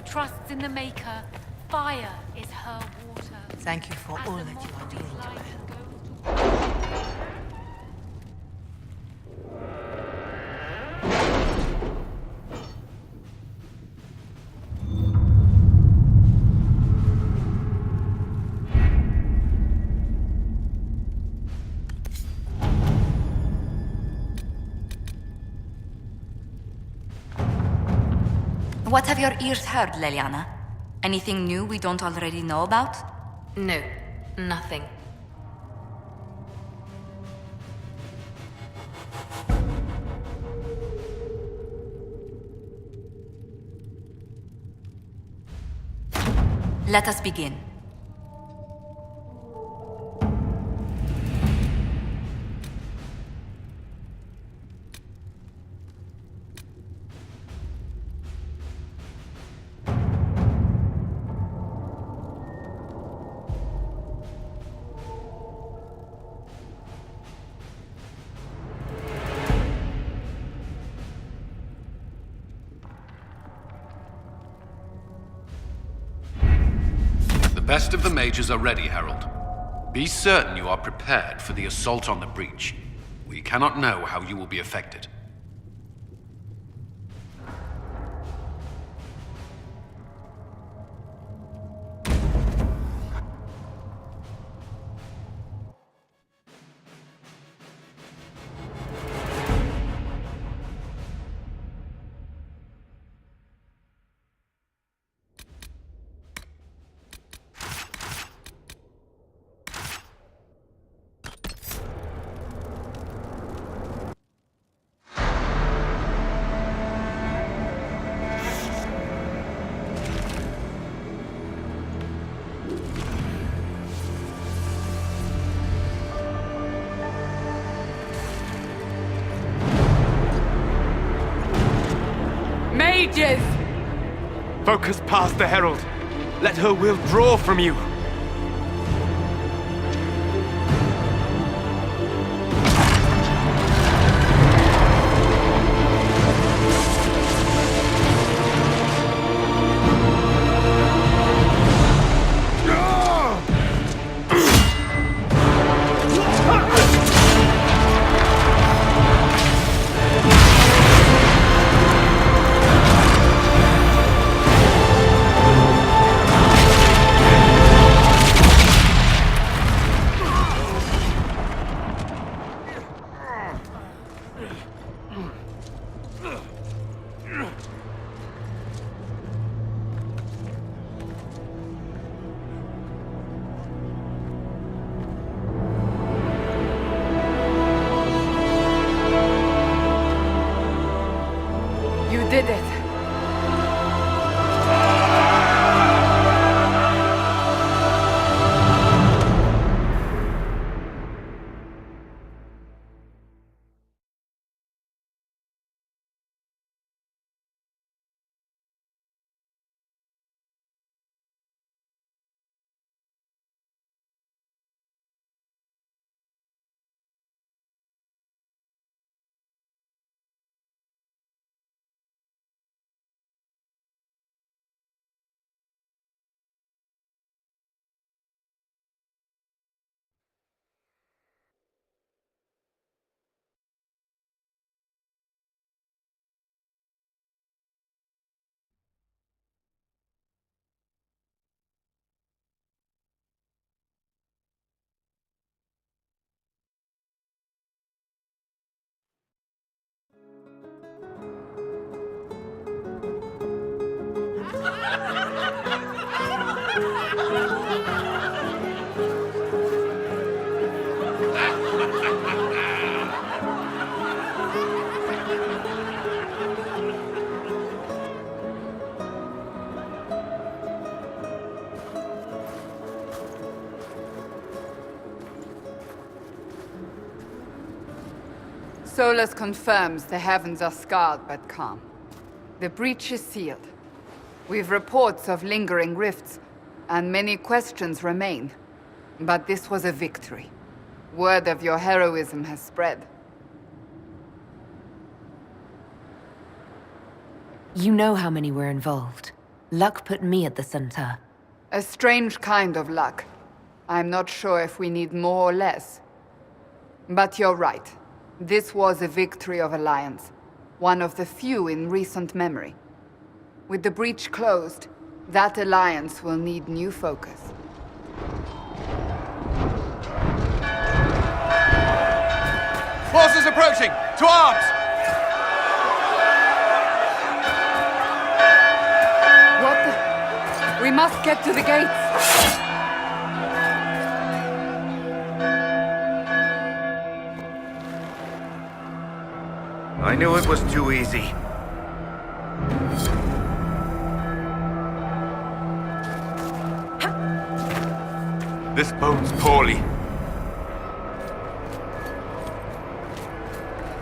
trusts in the Maker. Fire is her water. Thank you for all that you are doing to her. What have your ears heard, Leliana? Anything new we don't already know about? No, nothing. Let us begin. The best of the mages are ready, Herald. Be certain you are prepared for the assault on the breach. We cannot know how you will be affected. Mages! Focus past the Herald. Let her will draw from you. You did it. Solus confirms the heavens are scarred but calm. The breach is sealed. We've reports of lingering rifts, and many questions remain. But this was a victory. Word of your heroism has spread. You know how many were involved. Luck put me at the center. A strange kind of luck. I'm not sure if we need more or less. But you're right. This was a victory of Alliance. One of the few in recent memory. With the breach closed, that alliance will need new focus. Forces approaching! To arms! What the... We must get to the gates! I knew it was too easy. This bodes poorly.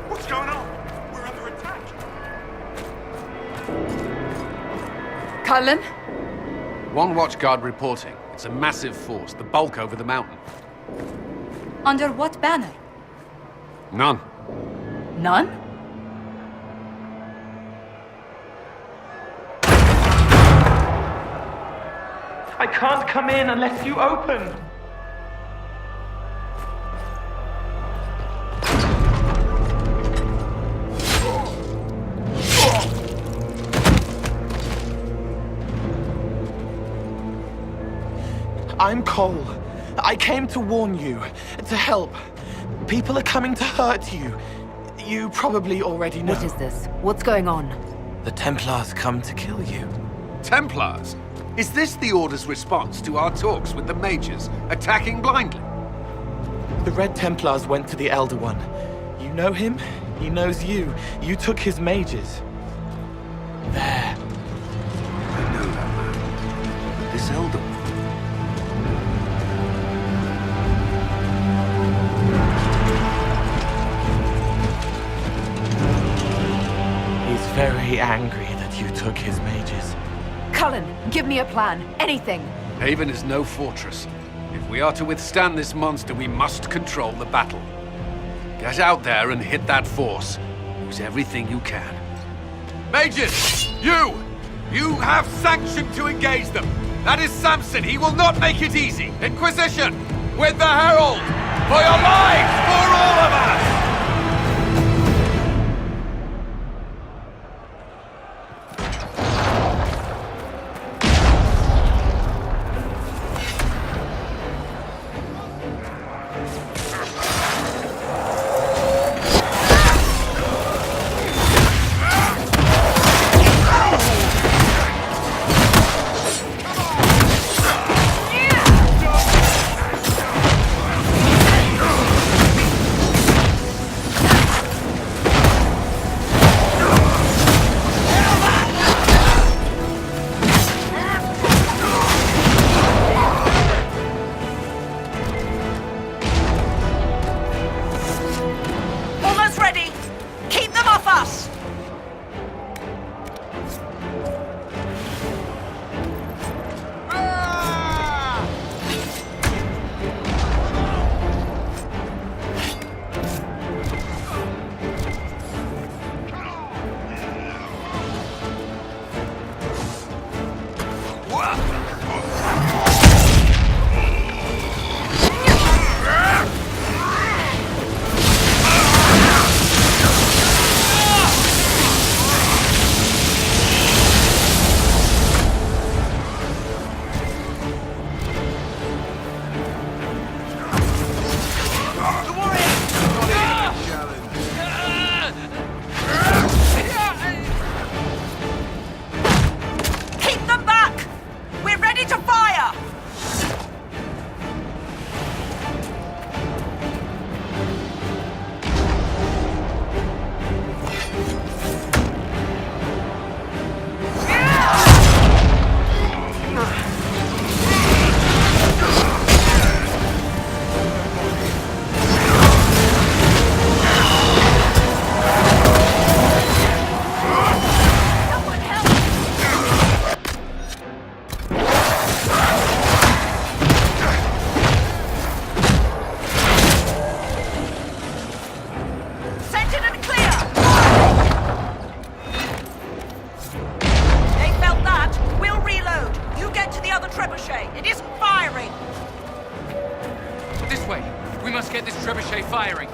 What's going on? We're under attack. Cullen? One watchguard reporting. It's a massive force, the bulk over the mountain. Under what banner? None. None? I can't come in unless you open! I'm Cole. I came to warn you, to help. People are coming to hurt you. You probably already know. What is this? What's going on? The Templars come to kill you. Templars? Is this the Order's response to our talks with the mages, attacking blindly? The Red Templars went to the Elder One. You know him, he knows you. You took his mages. There. I know that man. This Elder One. He's very angry that you took his mages. Cullen, give me a plan. Anything. Haven is no fortress. If we are to withstand this monster, we must control the battle. Get out there and hit that force. Use everything you can. Mages! You have sanction to engage them. That is Samson. He will not make it easy. Inquisition! With the Herald! For your lives! For all of us! get this trebuchet firing.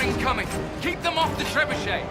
Incoming! Keep them off the trebuchet!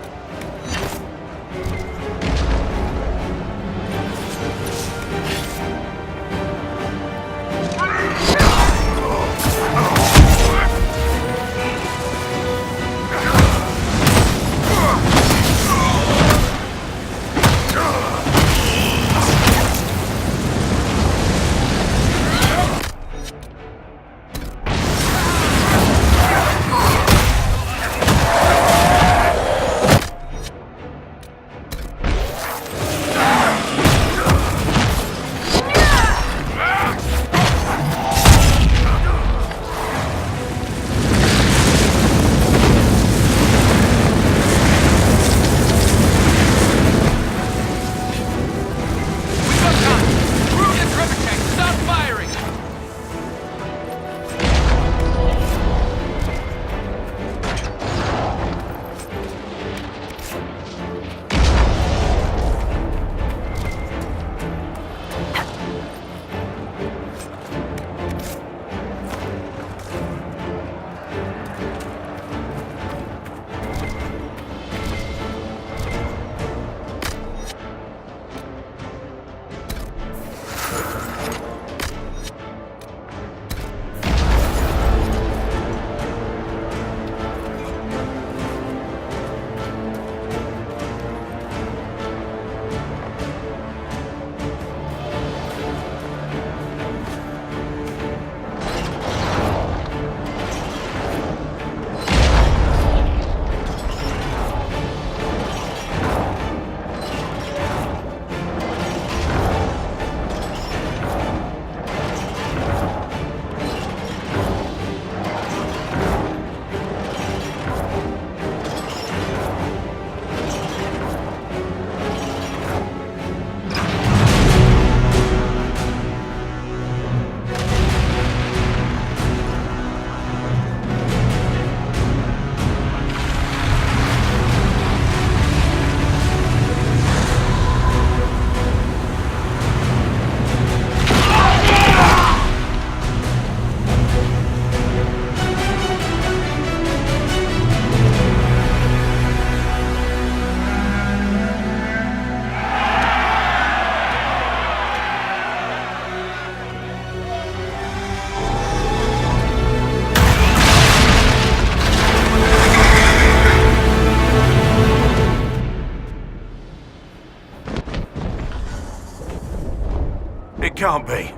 It can't be.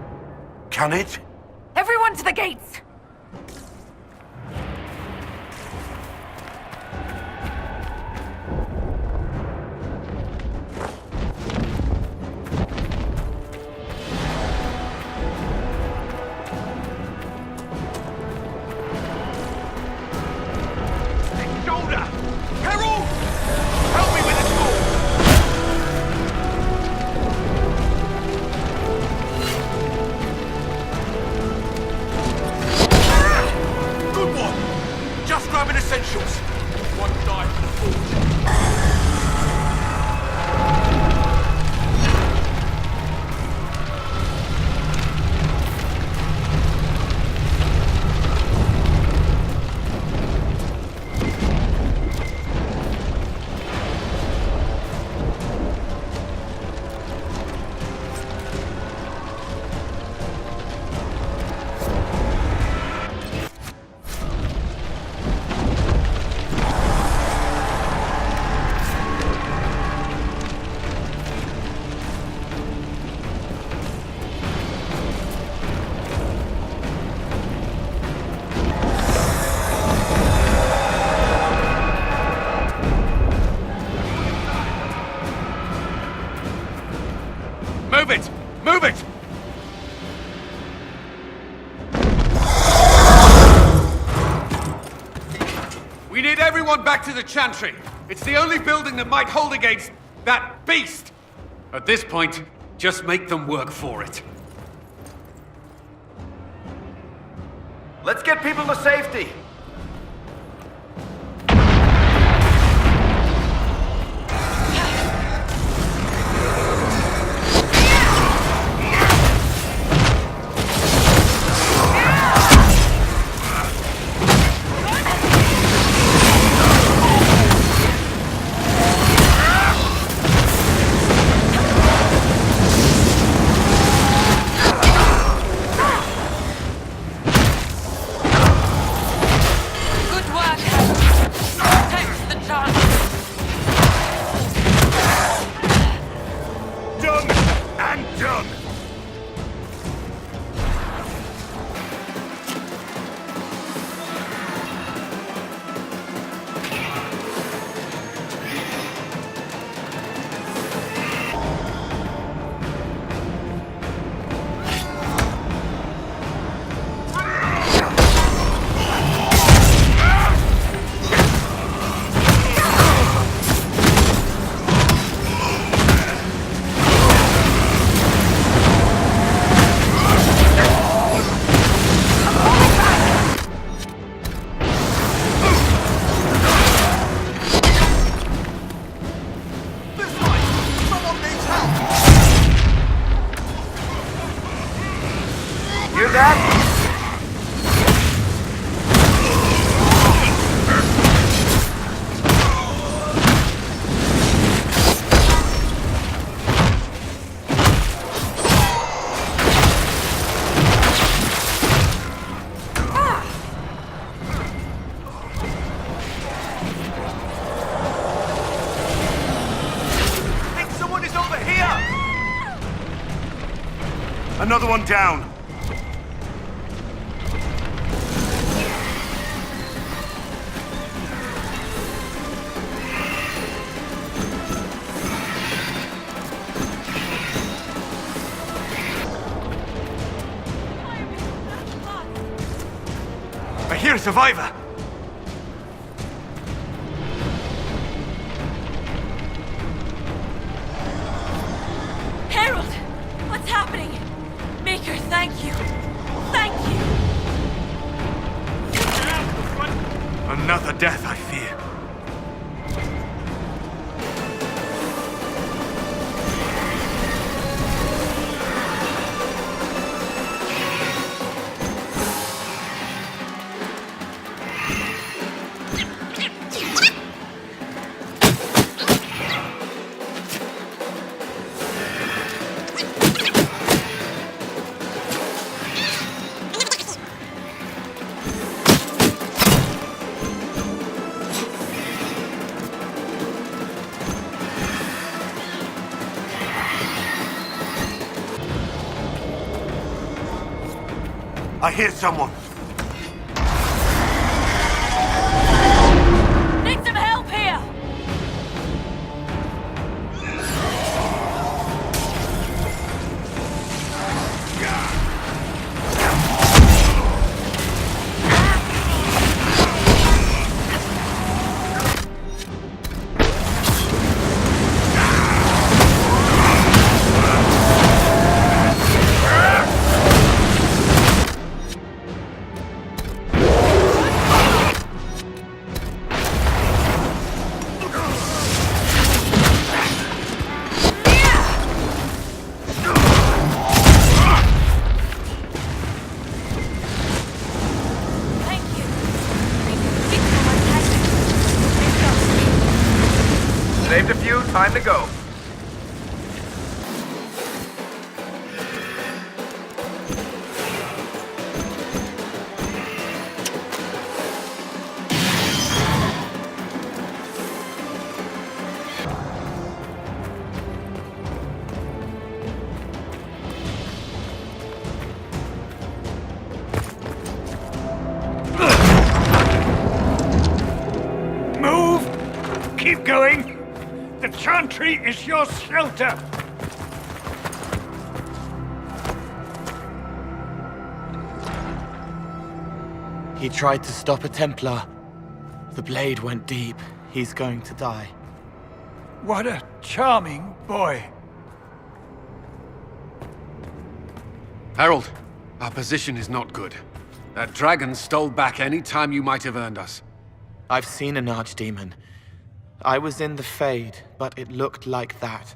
Can it? Everyone to the gates! Shoulder! Herald! Help me with the tool! Good one! Just grabbing essentials. One die for the forge. Lead everyone back to the Chantry. It's the only building that might hold against that beast. At this point, just make them work for it. Let's get people to safety. Another one down. I hear a survivor. Harold! What's happening? Maker, thank you. Thank you. Another death, I fear. I hear someone. Need some help here! Saved a few, time to go. Move! Keep going! The Chantry is your shelter! He tried to stop a Templar. The blade went deep. He's going to die. What a charming boy. Harold, our position is not good. That dragon stole back any time you might have earned us. I've seen an archdemon. I was in the Fade, but it looked like that.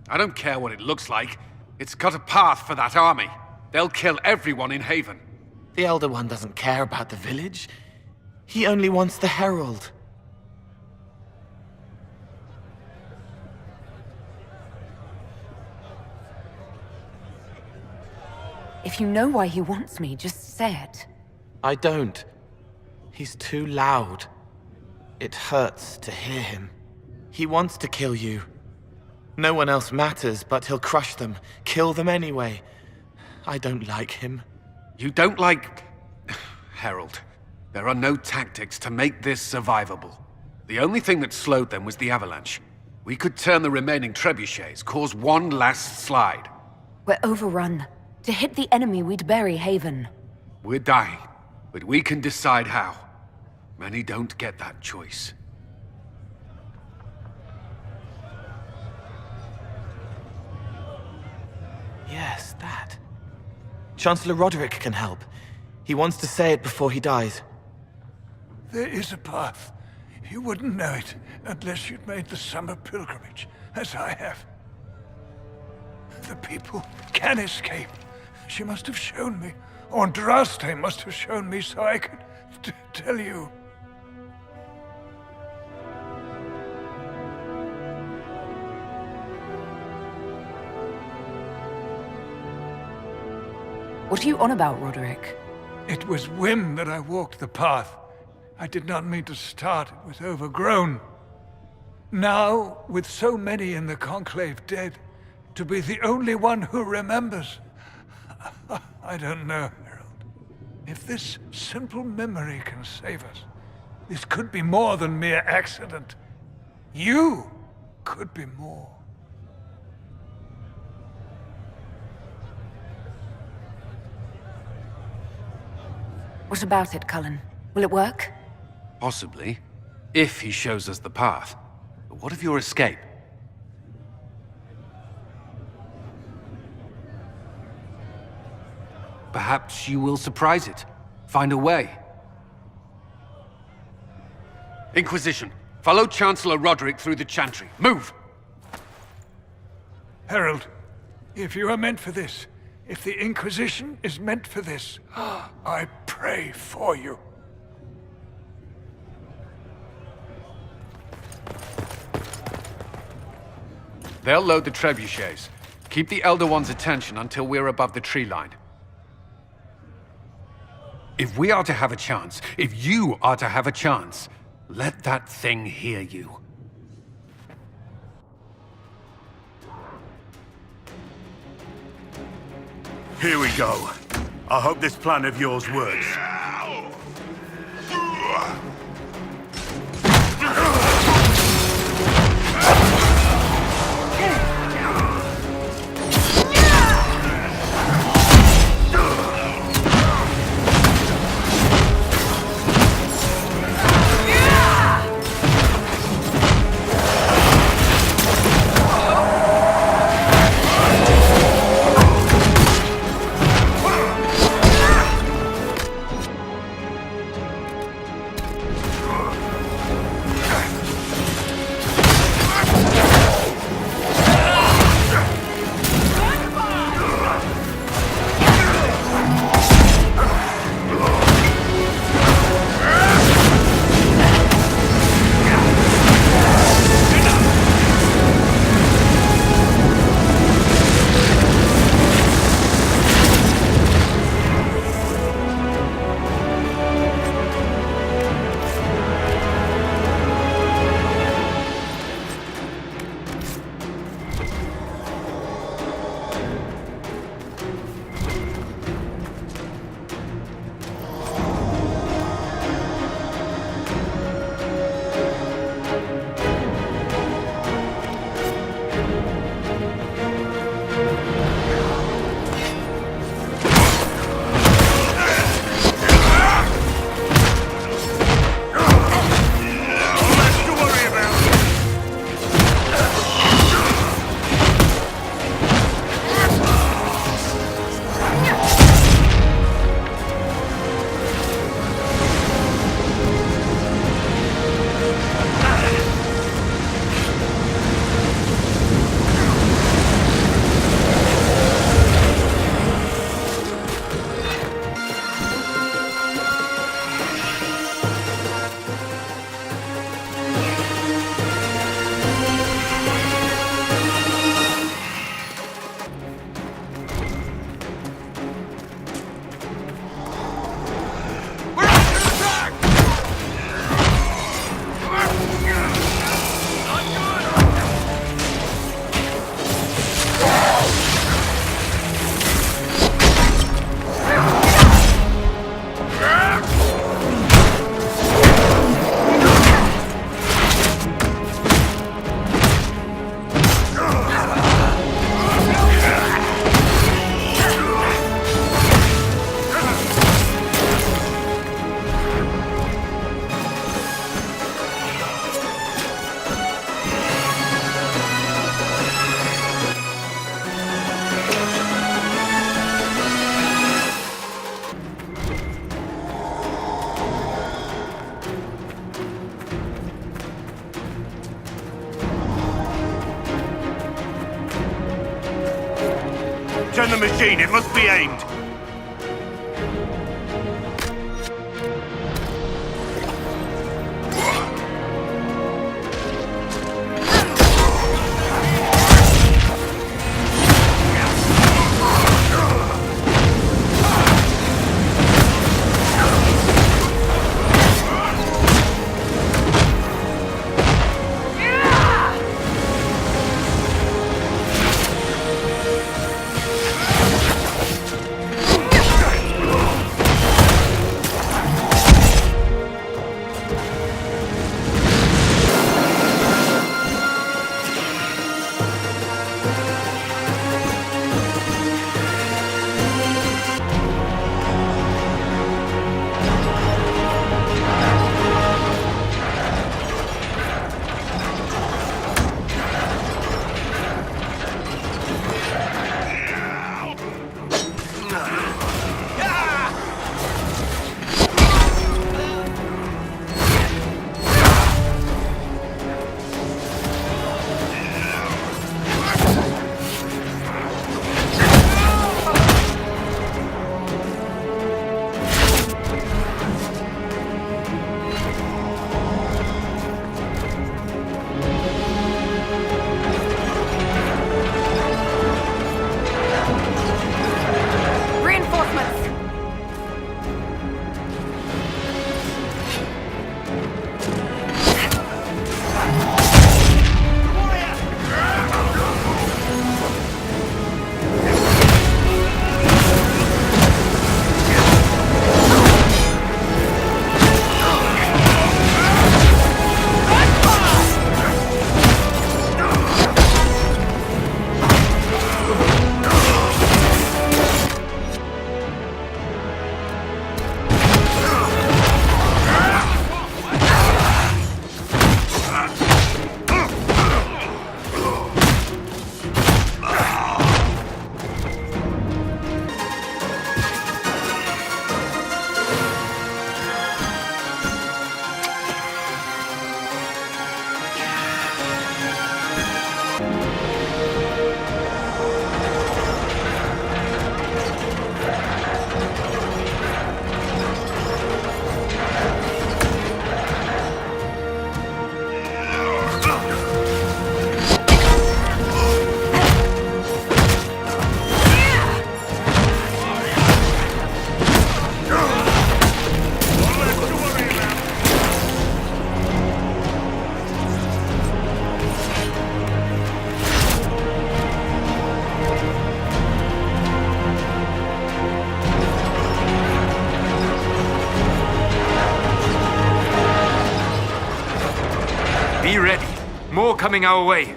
I don't care what it looks like. It's got a path for that army. They'll kill everyone in Haven. The Elder One doesn't care about the village. He only wants the Herald. If you know why he wants me, just say it. I don't. He's too loud. It hurts to hear him. He wants to kill you. No one else matters, but he'll crush them, kill them anyway. I don't like him. You don't like... Harold, there are no tactics to make this survivable. The only thing that slowed them was the avalanche. We could turn the remaining trebuchets, cause one last slide. We're overrun. To hit the enemy, we'd bury Haven. We're dying, but we can decide how. Many don't get that choice. Yes, that. Chancellor Roderick can help. He wants to say it before he dies. There is a path. You wouldn't know it unless you'd made the summer pilgrimage, as I have. The people can escape. She must have shown me. Or Andraste must have shown me so I could tell you. What are you on about, Roderick? It was whim that I walked the path. I did not mean to start. It was overgrown. Now, with so many in the Conclave dead, to be the only one who remembers... I don't know, Harold. If this simple memory can save us, this could be more than mere accident. You could be more. What about it, Cullen? Will it work? Possibly, if he shows us the path. But what of your escape? Perhaps you will surprise it. Find a way. Inquisition, follow Chancellor Roderick through the Chantry. Move! Harold, if you are meant for this, if the Inquisition is meant for this, I pray for you. They'll load the trebuchets. Keep the Elder One's attention until we're above the tree line. If we are to have a chance, if you are to have a chance, let that thing hear you. Here we go. I hope this plan of yours works. Turn the machine, it must be aimed. Be ready. More coming our way.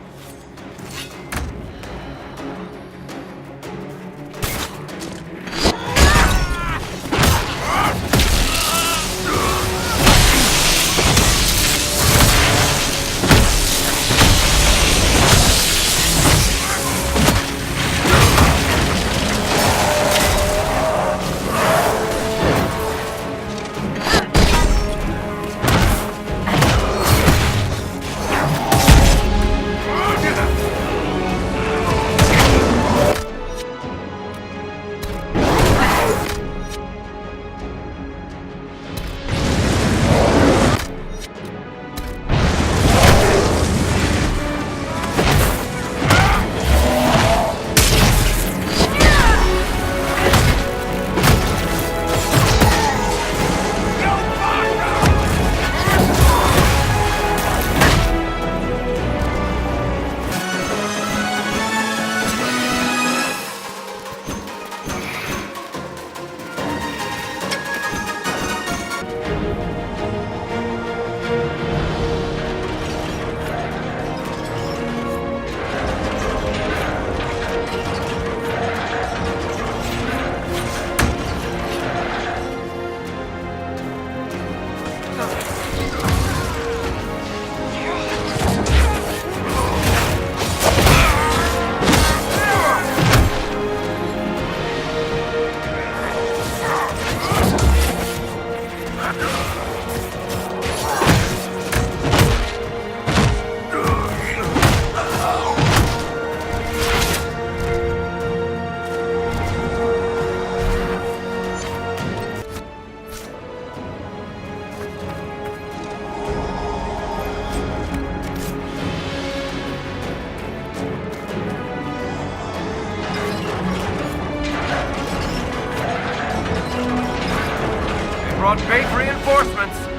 on base reinforcements.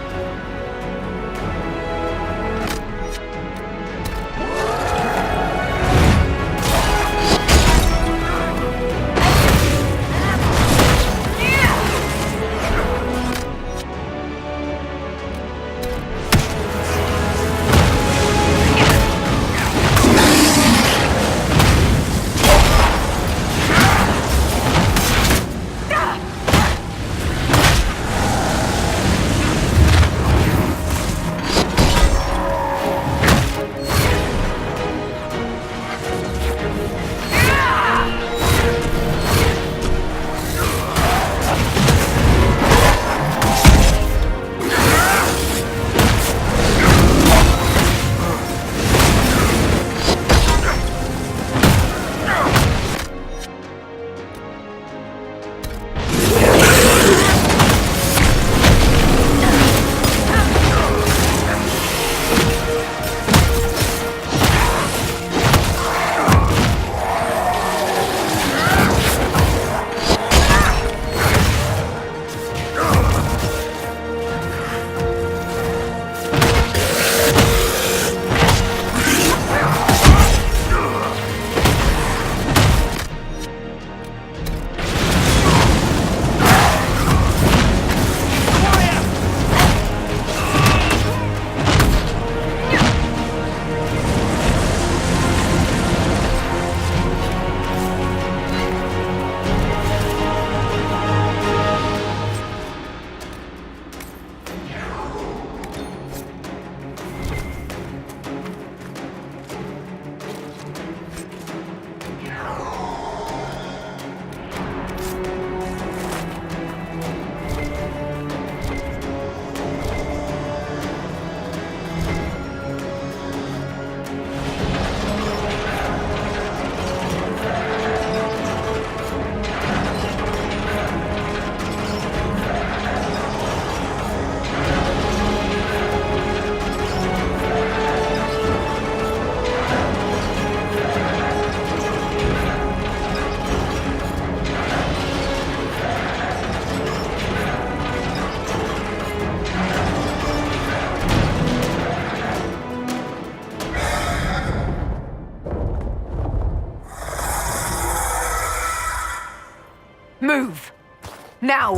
Move! Now!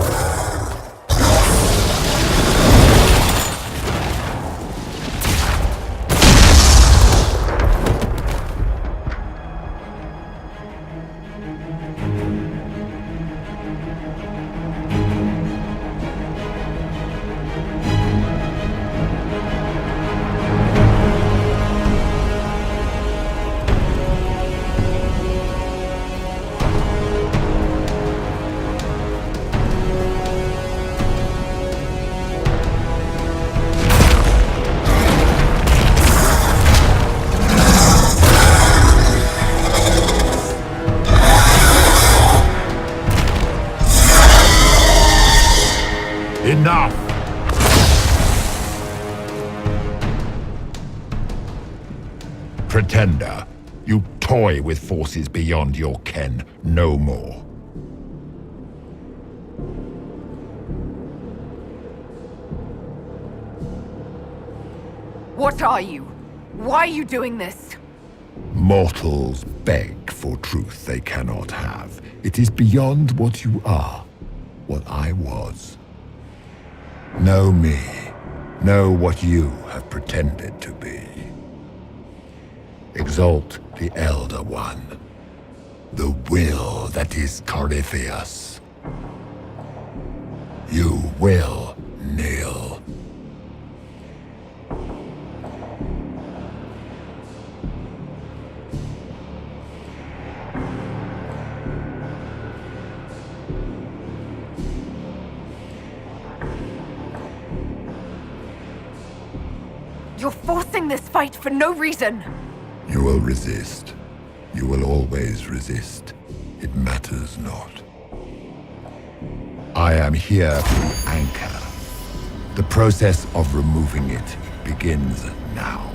Enough! Pretender, you toy with forces beyond your ken no more. What are you? Why are you doing this? Mortals beg for truth they cannot have. It is beyond what you are, what I was. Know me. Know what you have pretended to be. Exalt the Elder One. The will that is Corypheus. You will kneel. You're forcing this fight for no reason! You will resist. You will always resist. It matters not. I am here to anchor. The process of removing it begins now.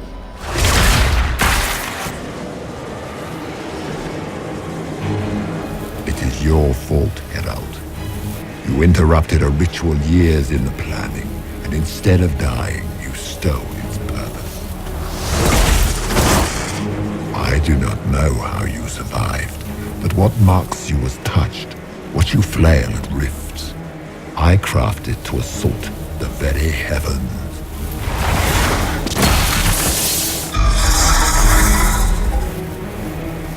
It is your fault, Herald. You interrupted a ritual years in the planning, and instead of dying, you stole its purpose. I do not know how you survived, but what marks you was touched, what you flail at rifts. I crafted to assault the very heavens.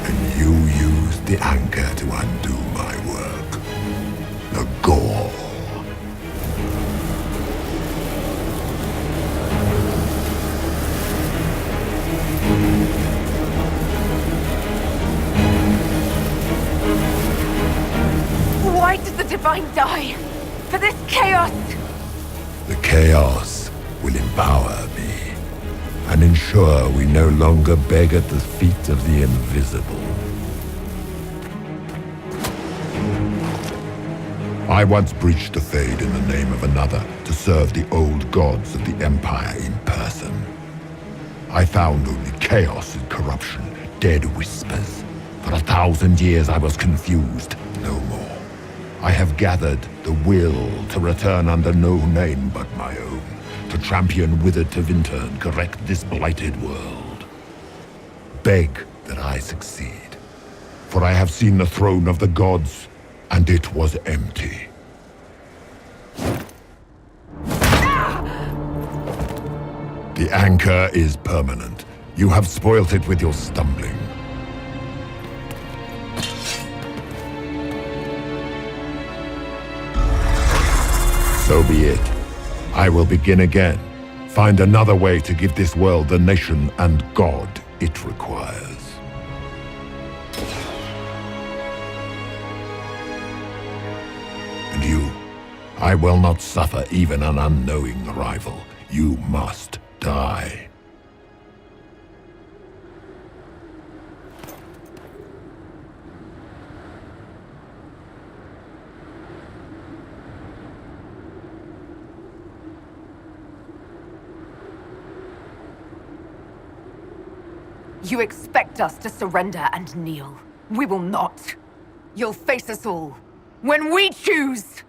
And you used the anchor to undo my work. The gore. Why did the Divine die? For this chaos! The chaos will empower me and ensure we no longer beg at the feet of the invisible. I once breached the Fade in the name of another to serve the old gods of the Empire in person. I found only chaos and corruption, dead whispers. For 1,000 years I was confused, no more. I have gathered the will to return under no name but my own, to champion Withered to Winter and correct this blighted world. Beg that I succeed, for I have seen the throne of the gods, and it was empty. The anchor is permanent. You have spoilt it with your stumbling. So be it. I will begin again. Find another way to give this world the nation and God it requires. And you, I will not suffer even an unknowing rival. You must die. You expect us to surrender and kneel. We will not. You'll face us all. When we choose!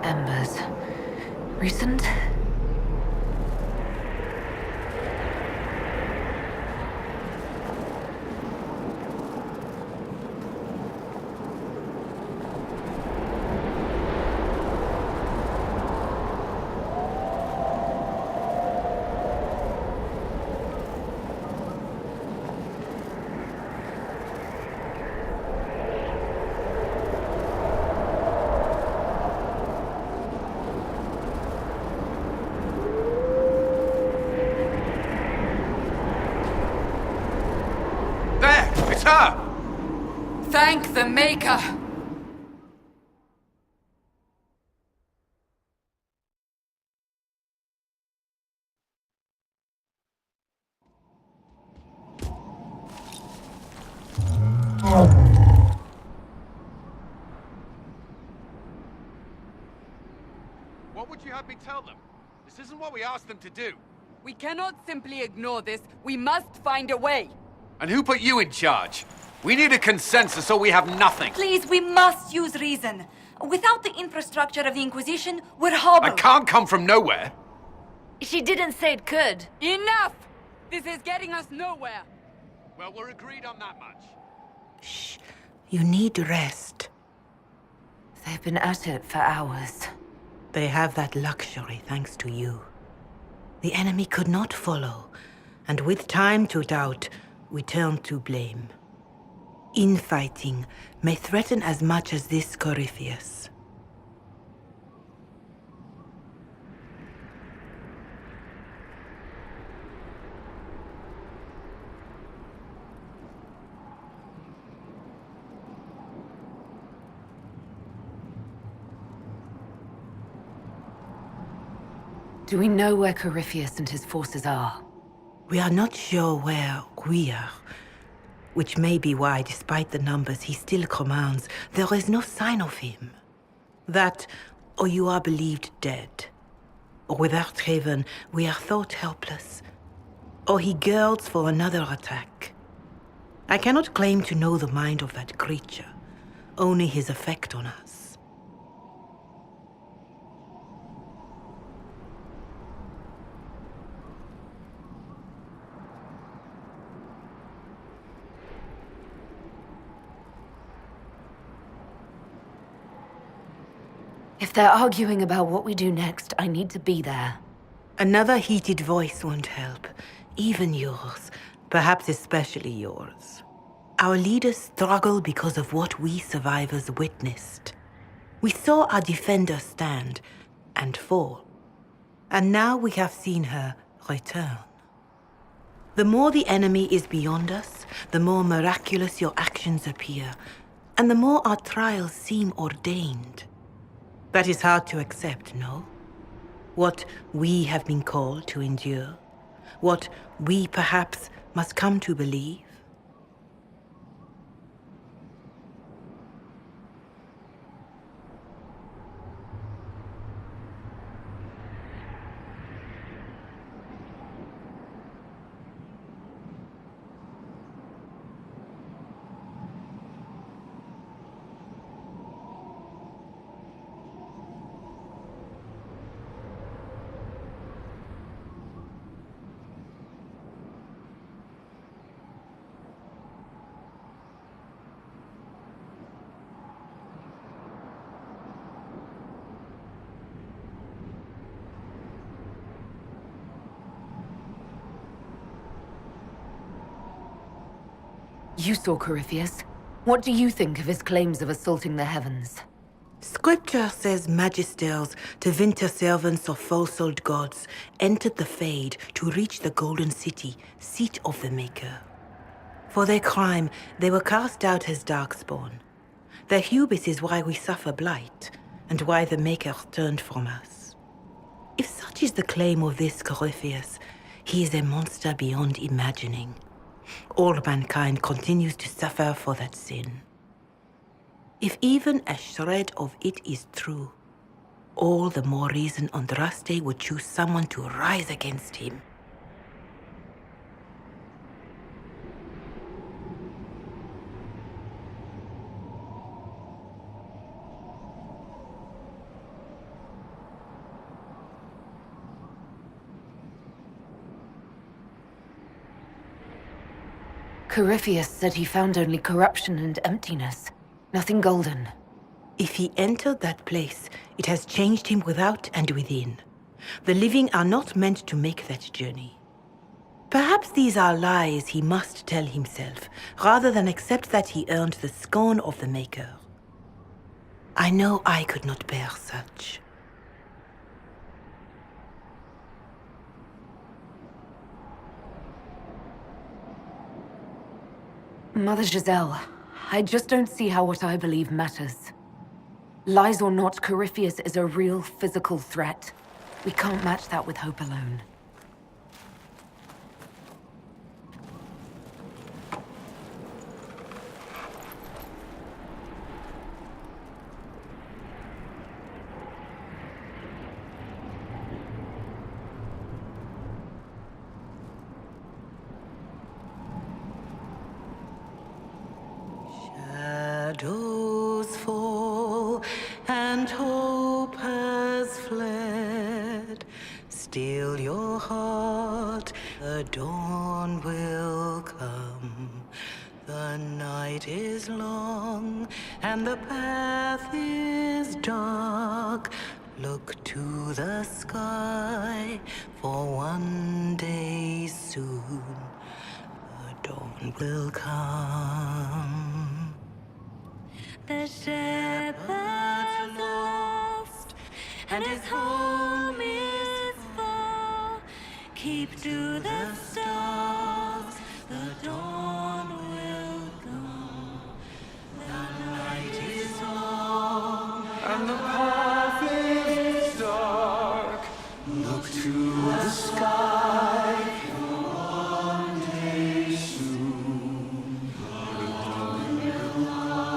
Embers. Recent? It's her! Thank the Maker! What would you have me tell them? This isn't what we asked them to do. We cannot simply ignore this. We must find a way. And who put you in charge? We need a consensus or we have nothing. Please, we must use reason. Without the infrastructure of the Inquisition, we're hobbled. I can't come from nowhere. She didn't say it could. Enough! This is getting us nowhere. Well, we're agreed on that much. Shh. You need rest. They've been at it for hours. They have that luxury thanks to you. The enemy could not follow, and with time to doubt, we turn to blame. Infighting may threaten as much as this Corypheus. Do we know where Corypheus and his forces are? We are not sure where we are, which may be why, despite the numbers he still commands, there is no sign of him. That, or you are believed dead. Or without Haven, we are thought helpless. Or he girds for another attack. I cannot claim to know the mind of that creature, only his effect on us. If they're arguing about what we do next, I need to be there. Another heated voice won't help. Even yours. Perhaps especially yours. Our leaders struggle because of what we survivors witnessed. We saw our defenders stand and fall. And now we have seen her return. The more the enemy is beyond us, the more miraculous your actions appear, and the more our trials seem ordained. That is hard to accept, no? What we have been called to endure, what we perhaps must come to believe. You saw Corypheus. What do you think of his claims of assaulting the heavens? Scripture says magisters, divinter servants of false-souled gods, entered the Fade to reach the Golden City, seat of the Maker. For their crime, they were cast out as darkspawn. Their hubris is why we suffer blight, and why the Maker turned from us. If such is the claim of this Corypheus, he is a monster beyond imagining. All mankind continues to suffer for that sin. If even a shred of it is true, all the more reason Andraste would choose someone to rise against him. Corypheus said he found only corruption and emptiness. Nothing golden. If he entered that place, it has changed him without and within. The living are not meant to make that journey. Perhaps these are lies he must tell himself, rather than accept that he earned the scorn of the Maker. I know I could not bear such. Mother Giselle, I just don't see how what I believe matters. Lies or not, Corypheus is a real physical threat. We can't match that with hope alone. Shadows fall and hope has fled. Still your heart, the dawn will come. The night is long and the path is dark. Look to the sky, for one day soon the dawn will come. The shepherd's lost, and his home is far. Keep to the stars, the dawn will come. The night is long, And the path is dark. Look to the sky, for one day soon the dawn will come.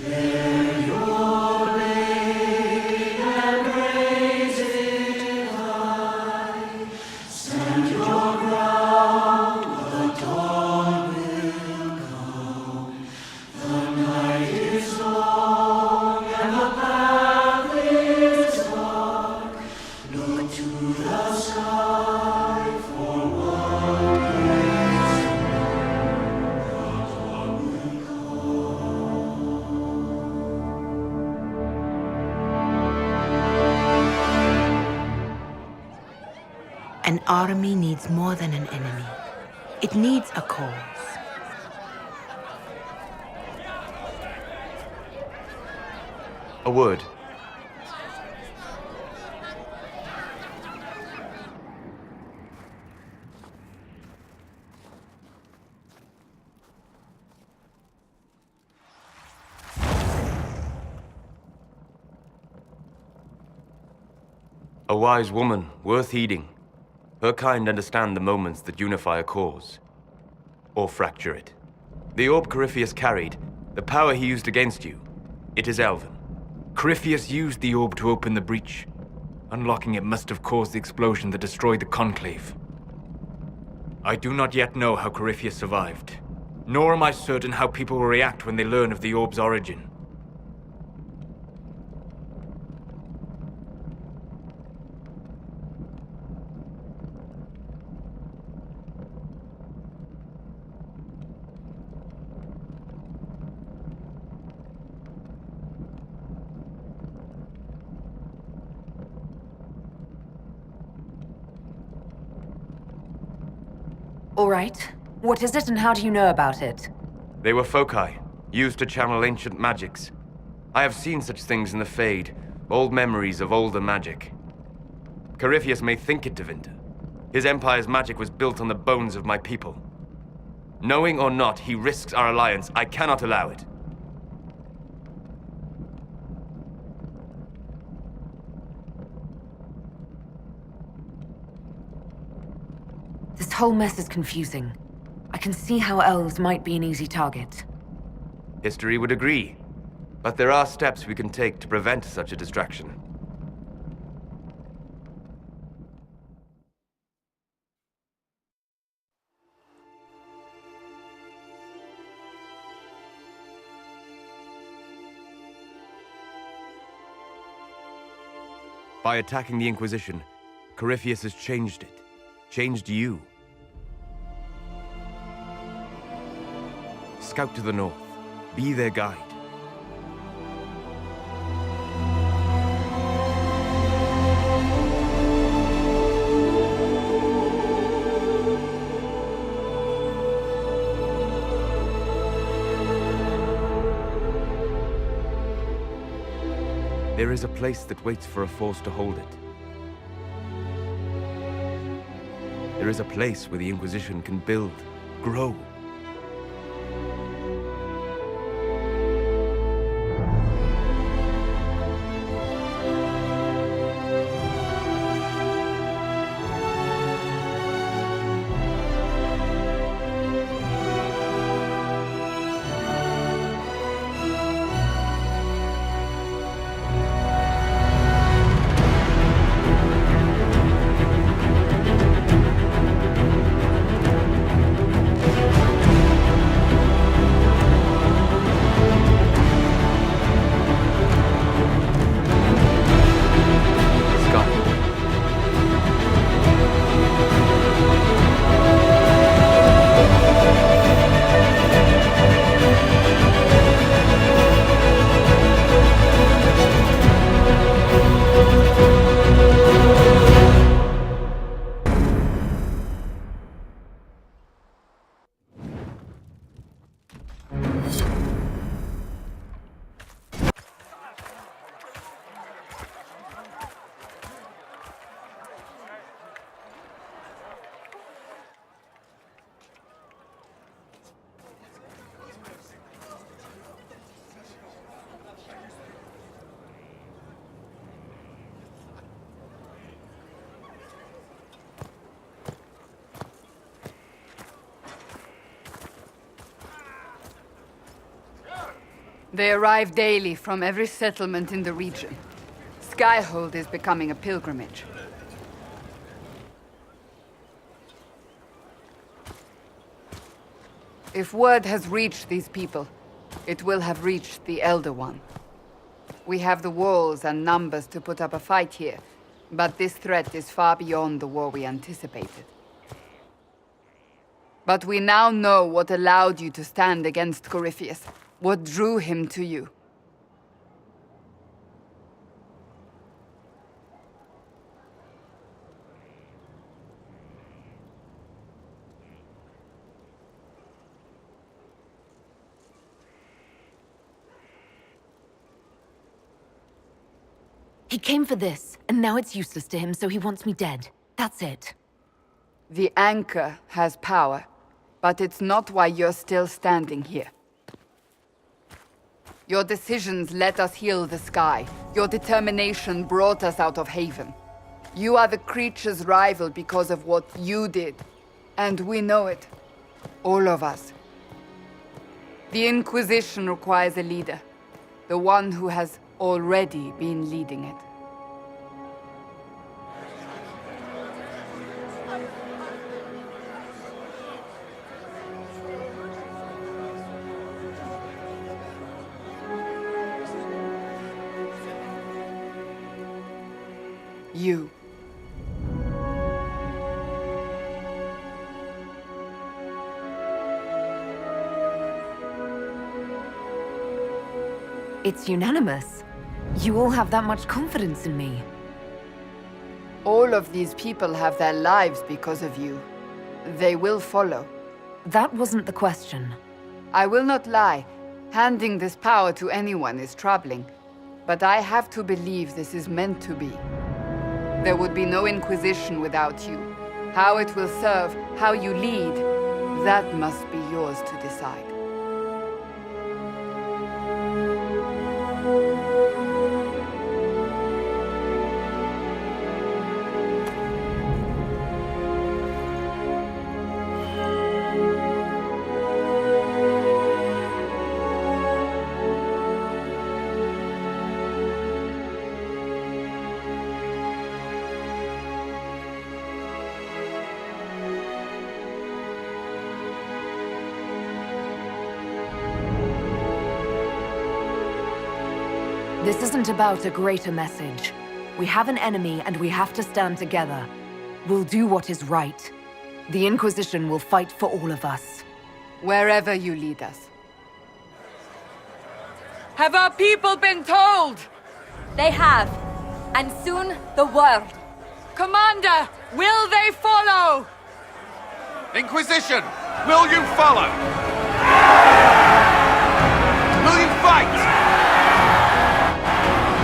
Bear your blade and raise it high. Stand your ground, the dawn will come. The night is long and the path is dark. Look to the sky, for one day soon the dawn will come. An army needs more than an enemy. It needs a cause. A word. A wise woman, worth heeding. Her kind understand the moments that unify a cause. Or fracture it. The orb Corypheus carried, the power he used against you, it is elven. Corypheus used the orb to open the breach. Unlocking it must have caused the explosion that destroyed the Conclave. I do not yet know how Corypheus survived, nor am I certain how people will react when they learn of the orb's origin. All right. What is it and how do you know about it? They were foci, used to channel ancient magics. I have seen such things in the Fade, old memories of older magic. Corypheus may think it Tevinter. His empire's magic was built on the bones of my people. Knowing or not, he risks our alliance. I cannot allow it. This whole mess is confusing. I can see how elves might be an easy target. History would agree. But there are steps we can take to prevent such a distraction. By attacking the Inquisition, Corypheus has changed it. Changed you. scout to the north. Be their guide. There is a place that waits for a force to hold it. There is a place where the Inquisition can build, grow. They arrive daily from every settlement in the region. Skyhold is becoming a pilgrimage. If word has reached these people, it will have reached the Elder One. We have the walls and numbers to put up a fight here, but this threat is far beyond the war we anticipated. But we now know what allowed you to stand against Corypheus. What drew him to you? He came for this, and now it's useless to him, so he wants me dead. That's it. The anchor has power, but it's not why you're still standing here. Your decisions let us heal the sky. Your determination brought us out of Haven. You are the creature's rival because of what you did. And we know it. All of us. The Inquisition requires a leader. The one who has already been leading it. You. It's unanimous. You all have that much confidence in me. All of these people have their lives because of you. They will follow. That wasn't the question. I will not lie. Handing this power to anyone is troubling. But I have to believe this is meant to be. There would be no Inquisition without you. How it will serve, how you lead, that must be yours to decide. This isn't about a greater message. We have an enemy and we have to stand together. We'll do what is right. The Inquisition will fight for all of us. Wherever you lead us. Have our people been told? They have. And soon, the world. Commander, will they follow? Inquisition, will you follow? Will you fight?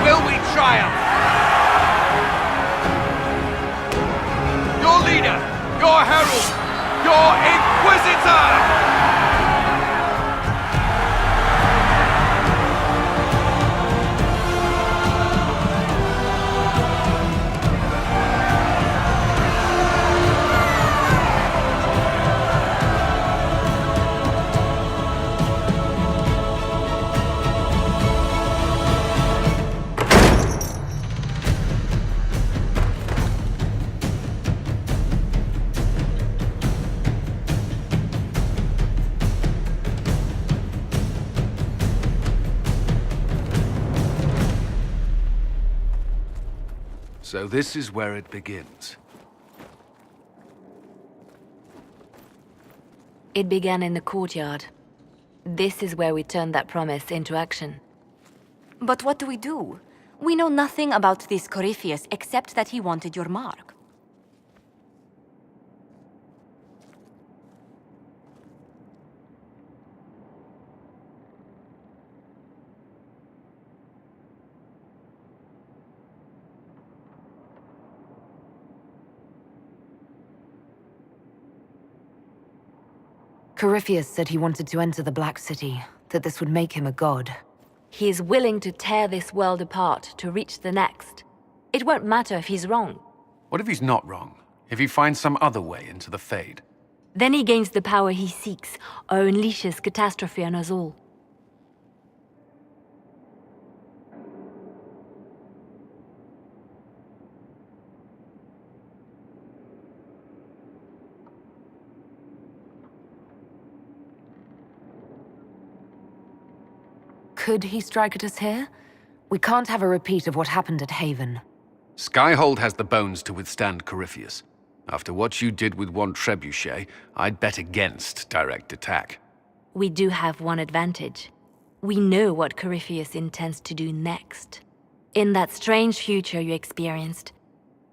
Will we triumph? Your leader, your herald, your Inquisitor! So this is where it begins. It began in the courtyard. This is where we turned that promise into action. But what do we do? We know nothing about this Corypheus except that he wanted your mark. Corypheus said he wanted to enter the Black City, that this would make him a god. He is willing to tear this world apart to reach the next. It won't matter if he's wrong. What if he's not wrong? If he finds some other way into the Fade? Then he gains the power he seeks, or unleashes catastrophe on us all. Could he strike at us here? We can't have a repeat of what happened at Haven. Skyhold has the bones to withstand Corypheus. After what you did with one trebuchet, I'd bet against direct attack. We do have one advantage. We know what Corypheus intends to do next. In that strange future you experienced,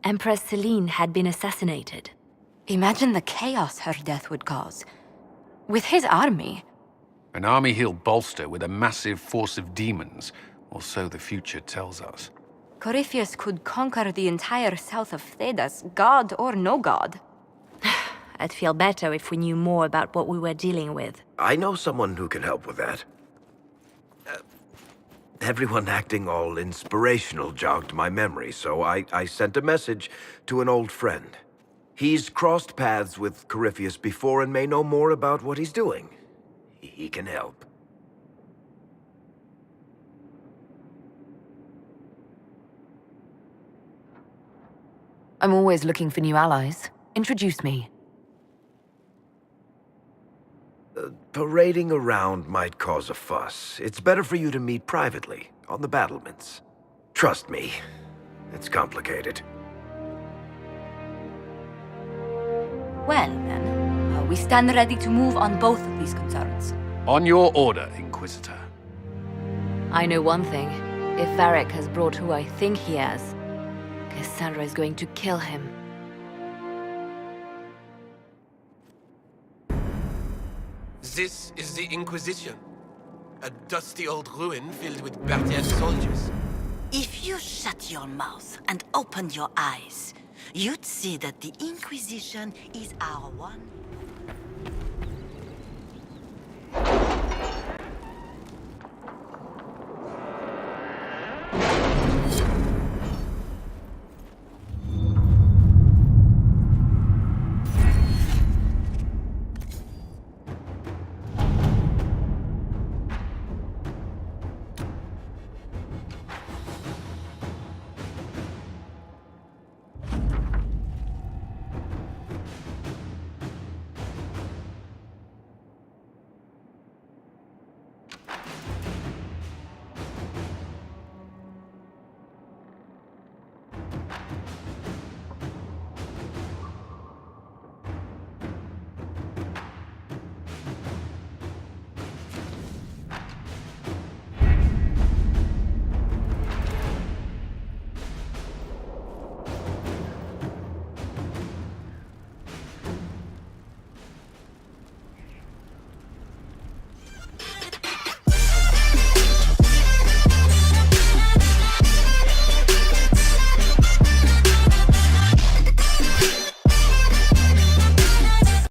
Empress Celine had been assassinated. Imagine the chaos her death would cause. With his army. An army he'll bolster with a massive force of demons, or so the future tells us. Corypheus could conquer the entire south of Thedas, god or no god. I'd feel better if we knew more about what we were dealing with. I know someone who can help with that. Everyone acting all inspirational jogged my memory, so I sent a message to an old friend. He's crossed paths with Corypheus before and may know more about what he's doing. He can help. I'm always looking for new allies. Introduce me. Parading around might cause a fuss. It's better for you to meet privately, on the battlements. Trust me, it's complicated. Well, then, we stand ready to move on both of these concerns. On your order, Inquisitor. I know one thing. If Varric has brought who I think he has, Cassandra is going to kill him. This is the Inquisition. A dusty old ruin filled with battered soldiers. If you shut your mouth and opened your eyes, you'd see that the Inquisition is our one